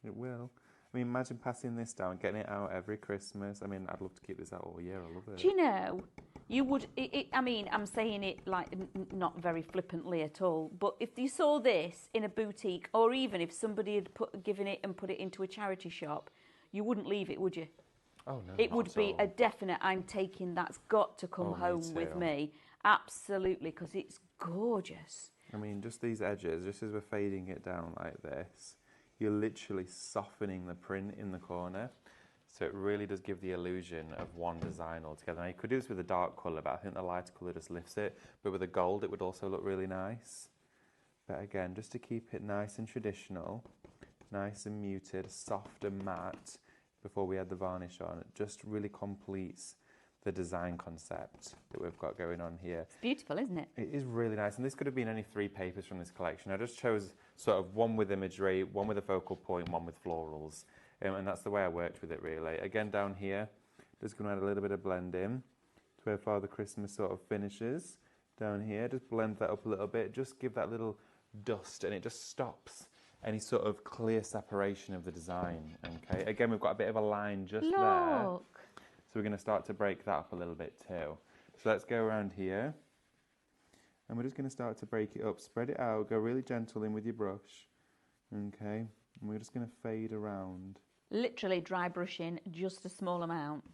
it will. I mean, imagine passing this down, getting it out every Christmas. I mean, I'd love to keep this out all year. I love it. Do you know, you would, I mean, I'm saying it like not very flippantly at all, but if you saw this in a boutique, or even if somebody had given it and put it into a charity shop, you wouldn't leave it, would you? Oh, no, it would be a definite, I'm taking, that's got to come home with me. Absolutely, because it's gorgeous. I mean, just these edges, just as we're fading it down like this, you're literally softening the print in the corner. So it really does give the illusion of one design altogether. Now you could do this with a dark colour, but I think the lighter colour just lifts it. But with a gold, it would also look really nice. But again, just to keep it nice and traditional, nice and muted, soft and matte, before we add the varnish on, it just really completes the design concept that we've got going on here. It's beautiful, isn't it? It is really nice, and this could have been any 3 papers from this collection. I just chose sort of one with imagery, one with a focal point, one with florals, and that's the way I worked with it really. Again, down here, just going to add a little bit of blend in to where Father Christmas sort of finishes. Down here, just blend that up a little bit, just give that little dust, and it just stops any sort of clear separation of the design. Okay, again, we've got a bit of a line just there. So we're going to start to break that up a little bit too. So let's go around here. And we're just going to start to break it up. Spread it out, go really gentle in with your brush. Okay, and we're just going to fade around. Literally dry brushing, just a small amount.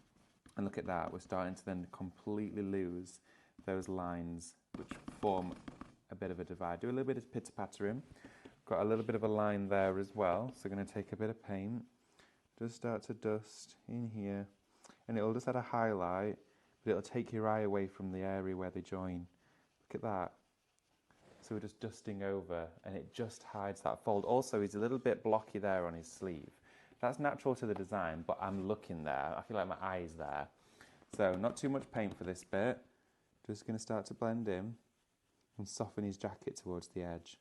And look at that, we're starting to then completely lose those lines which form a bit of a divide. Do a little bit of pitter-pattering. Got a little bit of a line there as well, so we're going to take a bit of paint. Just start to dust in here, and it'll just add a highlight, but it'll take your eye away from the area where they join. Look at that. So we're just dusting over, and it just hides that fold. Also, he's a little bit blocky there on his sleeve. That's natural to the design, but I'm looking there. I feel like my eye's there. So not too much paint for this bit. Just going to start to blend in and soften his jacket towards the edge.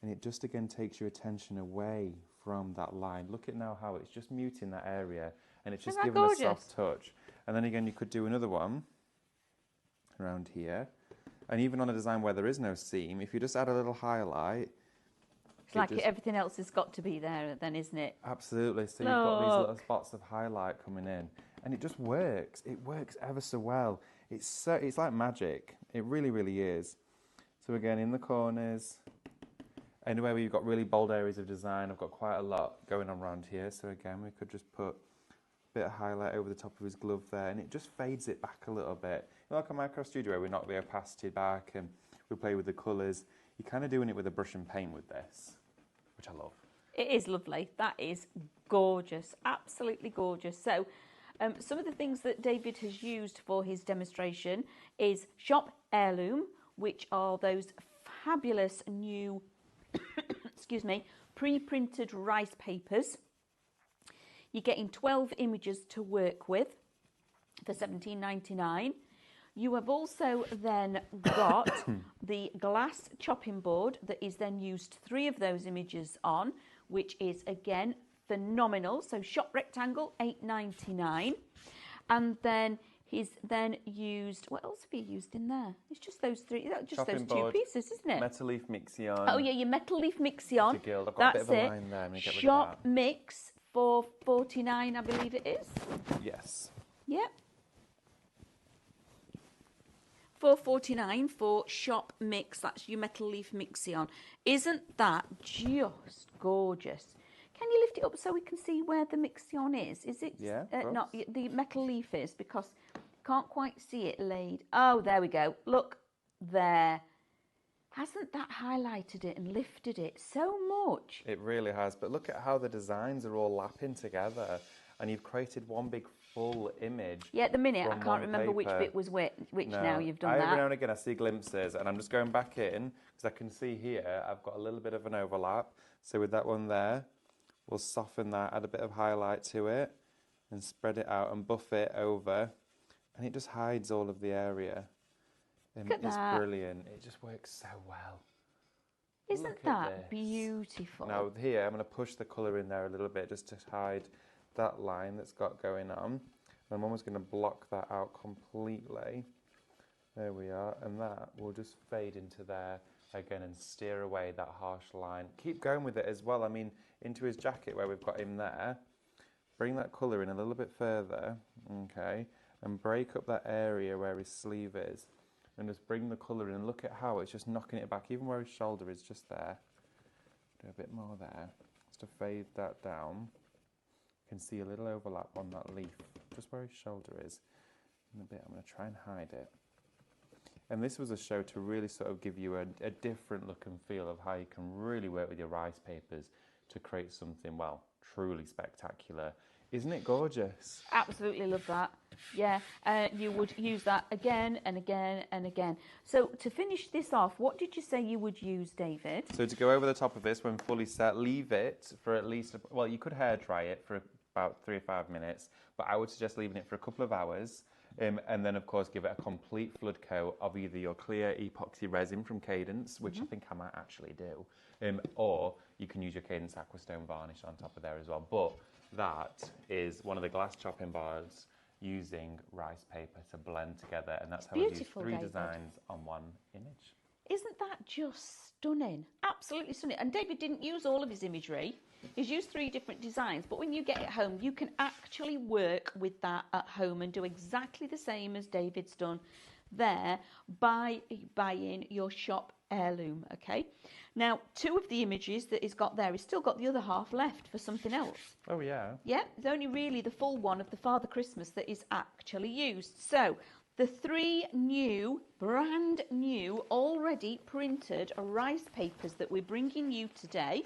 And it just again takes your attention away from that line. Look at now how it's just muting that area, and it's just giving a soft touch. And then again, you could do another one around here. And even on a design where there is no seam, if you just add a little highlight, it's like everything else has got to be there then, isn't it? Absolutely. So you've got these little spots of highlight coming in, and it just works. It works ever so well. It's like magic. It really, really is. So again, in the corners, anywhere where you've got really bold areas of design, I've got quite a lot going on around here. So again, we could just put a bit of highlight over the top of his glove there, and it just fades it back a little bit. You know, like on Minecraft Studio where we knock the opacity back and we play with the colours. You're kind of doing it with a brush and paint with this, which I love. It is lovely. That is gorgeous. Absolutely gorgeous. So some of the things that David has used for his demonstration is Shop Heirloom, which are those fabulous new excuse me, pre-printed rice papers. You're getting 12 images to work with for $17.99. You have also then got the glass chopping board that is then used 3 of those images on, which is again phenomenal. So Shop Rectangle, $8.99. And then he's then used, what else have you used in there? It's just those 3, just chopping those 2 board, pieces, isn't it? Metal leaf mixion. Oh yeah, your metal leaf mixion. I've got That's a bit of a it. line there. I'm gonna get rid of Shop that. mix for $49, I believe it is. Yes. Yep. $4.49 for Shop Mix. That's your metal leaf mixion. Isn't that just gorgeous? Can you lift it up so we can see where the mixion is? Is it not the metal leaf is, because can't quite see it laid. Oh, there we go. Look there. Hasn't that highlighted it and lifted it so much? It really has. But look at how the designs are all lapping together, and you've created one big full image. Yeah, at the minute I can't remember which bit was which. Now you've done that. Every now and again I see glimpses, and I'm just going back in because I can see here I've got a little bit of an overlap. So with that one there, we'll soften that, add a bit of highlight to it, and spread it out and buff it over, and it just hides all of the area. And Look at it's that. brilliant. It just works so well. Isn't that beautiful? Now here I'm going to push the colour in there a little bit just to hide that line that's got going on. And I'm almost going to block that out completely. There we are, and that will just fade into there again and steer away that harsh line. Keep going with it as well. I mean, into his jacket where we've got him there, bring that colour in a little bit further, okay, and break up that area where his sleeve is, and just bring the colour in, and look at how it's just knocking it back, even where his shoulder is, just there. Do a bit more there, just to fade that down. You can see a little overlap on that leaf, just where his shoulder is. In a bit, I'm going to try and hide it. And this was a show to really sort of give you a different look and feel of how you can really work with your rice papers to create something, well, truly spectacular. Isn't it gorgeous? Absolutely love that. Yeah, you would use that again and again and again. So to finish this off, what did you say you would use, David? So to go over the top of this when fully set, leave it for at least, well, you could hair dry it for about 3 or 5 minutes, but I would suggest leaving it for a couple of hours. And then, of course, give it a complete flood coat of either your clear epoxy resin from Cadence, which I think I might actually do, or you can use your Cadence Aquastone varnish on top of there as well. But that is one of the glass chopping boards using rice paper to blend together, and that's how we use 3 David. designs on one image. Isn't that just stunning? Absolutely stunning. And David didn't use all of his imagery. He's used 3 different designs, but when you get it home, you can actually work with that at home and do exactly the same as David's done. there by buying your shop heirloom, okay? Now, 2 of the images that he's got there, he's still got the other half left for something else. Oh, yeah. Yeah, it's only really the full one of the Father Christmas that is actually used. So, the 3 new, brand new, already printed rice papers that we're bringing you today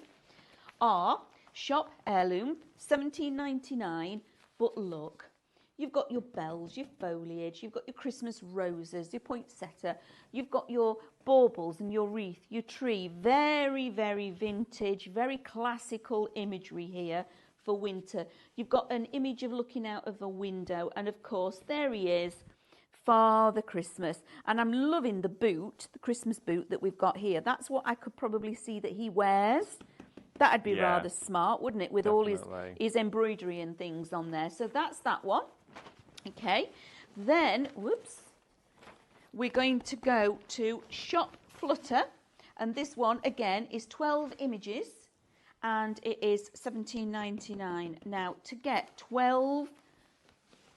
are shop heirloom, $17.99. But look, you've got your bells, your foliage, you've got your Christmas roses, your poinsettia, you've got your baubles and your wreath, your tree. Very, very vintage, very classical imagery here for winter. You've got an image of looking out of a window, and of course, there he is, Father Christmas. And I'm loving the boot, the Christmas boot that we've got here. That's what I could probably see that he wears. That'd be rather smart, wouldn't it, with definitely. all his embroidery and things on there. So that's that one. Okay, then, whoops, we're going to go to Shop Flutter, and this one, again, is 12 images, and it is $17.99. Now, to get 12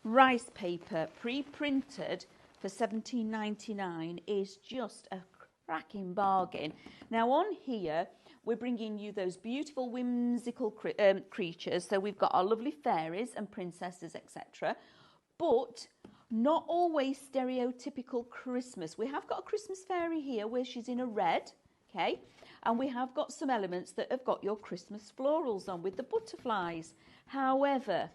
rice paper pre-printed for $17.99 is just a cracking bargain. Now, on here, we're bringing you those beautiful whimsical creatures. So we've got our lovely fairies and princesses, etc., but not always stereotypical Christmas. We have got a Christmas fairy here where she's in a red, okay? And we have got some elements that have got your Christmas florals on with the butterflies. However,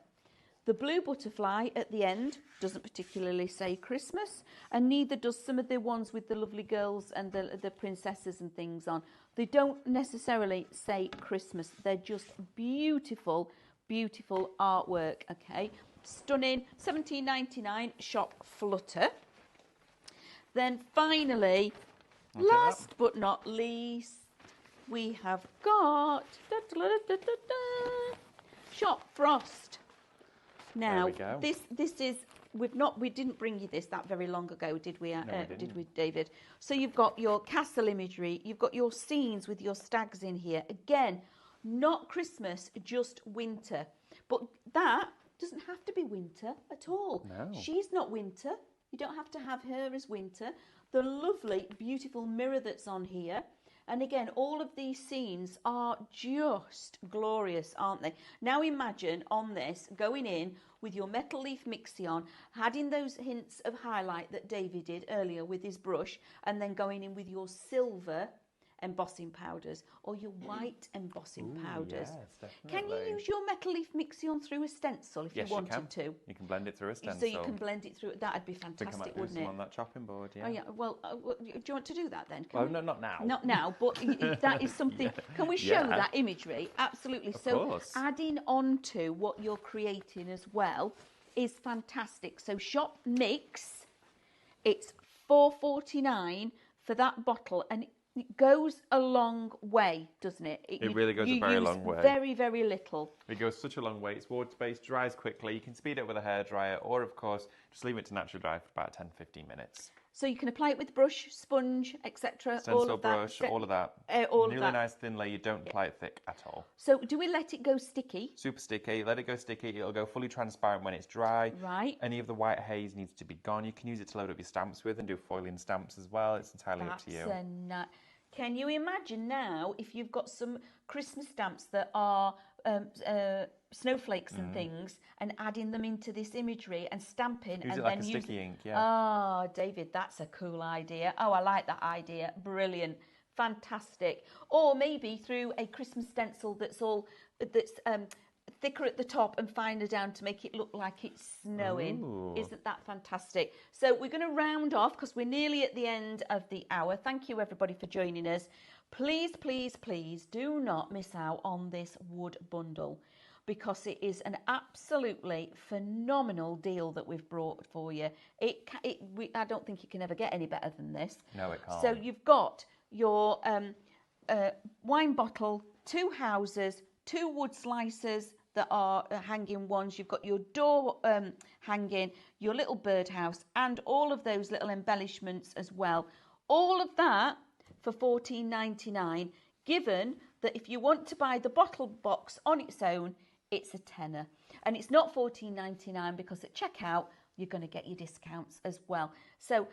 the blue butterfly at the end doesn't particularly say Christmas, and neither does some of the ones with the lovely girls and the princesses and things on. They don't necessarily say Christmas. They're just beautiful, beautiful artwork, okay? Stunning, $17.99, Shop Flutter. Then finally, last but not least, we have got Shop Frost. Now, this is we didn't bring you this that very long ago, did we? Did we, David? So you've got your castle imagery, you've got your scenes with your stags in here. Again, not Christmas, just winter. But that doesn't have to be winter at all. No. She's not winter. You don't have to have her as winter. The lovely, beautiful mirror that's on here. And again, all of these scenes are just glorious, aren't they? Now imagine on this, going in with your metal leaf mixion, adding those hints of highlight that David did earlier with his brush, and then going in with your silver embossing powders or your white embossing powders. Yes, can you use your metal leaf mixion through a stencil if you wanted to? You can blend it through a stencil. So you can blend it through. That'd be fantastic, wouldn't it? On that chopping board, yeah. Oh yeah. Well, do you want to do that then? Well, no, not now. Not now, but that is something. Can we show that imagery? Absolutely. Of so course. Adding on to what you're creating as well is fantastic. So Shop Mix, it's $4.49 for that bottle, and it goes a long way, doesn't it? It really goes a very long way. Very, very little. It goes such a long way. It's water-based, dries quickly. You can speed it with a hairdryer, or of course, just leave it to naturally dry for about 10-15 minutes. So you can apply it with brush, sponge, etc. Stencil, brush, all of that. All really of that. Nice thin layer. You don't apply it thick at all. So do we let it go sticky? Super sticky. Let it go sticky. It'll go fully transparent when it's dry. Right. Any of the white haze needs to be gone. You can use it to load up your stamps with and do foiling stamps as well. It's entirely up to you. Can you imagine now if you've got some Christmas stamps that are snowflakes and things, and adding them into this imagery and stamping Use and it like then a sticky ink, yeah. Oh, David, that's a cool idea. Oh, I like that idea. Brilliant. Fantastic. Or maybe through a Christmas stencil that's thicker at the top and finer down to make it look like it's snowing. Ooh. Isn't that fantastic? So we're going to round off because we're nearly at the end of the hour. Thank you, everybody, for joining us. Please, please, please do not miss out on this wood bundle, because it is an absolutely phenomenal deal that we've brought for you. I don't think you can ever get any better than this. No, it can't. So you've got your wine bottle, 2 houses, 2 wood slicers that are hanging ones. You've got your door hanging, your little birdhouse, and all of those little embellishments as well. All of that for $14.99, given that if you want to buy the bottle box on its own, it's a tenner. And it's not $14.99 because at checkout, you're going to get your discounts as well. So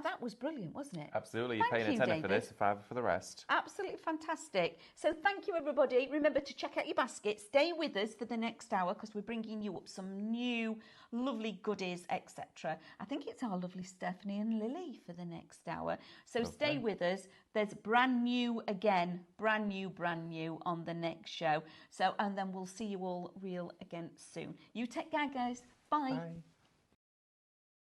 that was brilliant, wasn't it? Absolutely. You're Thank paying you, a tenner for David. this, a fiver for the rest. Absolutely fantastic. So thank you, everybody. Remember to check out your basket. Stay with us for the next hour because we're bringing you up some new lovely goodies, etc. I think it's our lovely Stephanie and Lily for the next hour. So stay with us. There's brand new again, brand new on the next show. So, and then we'll see you all real again soon. You take care, guys. Bye. Bye.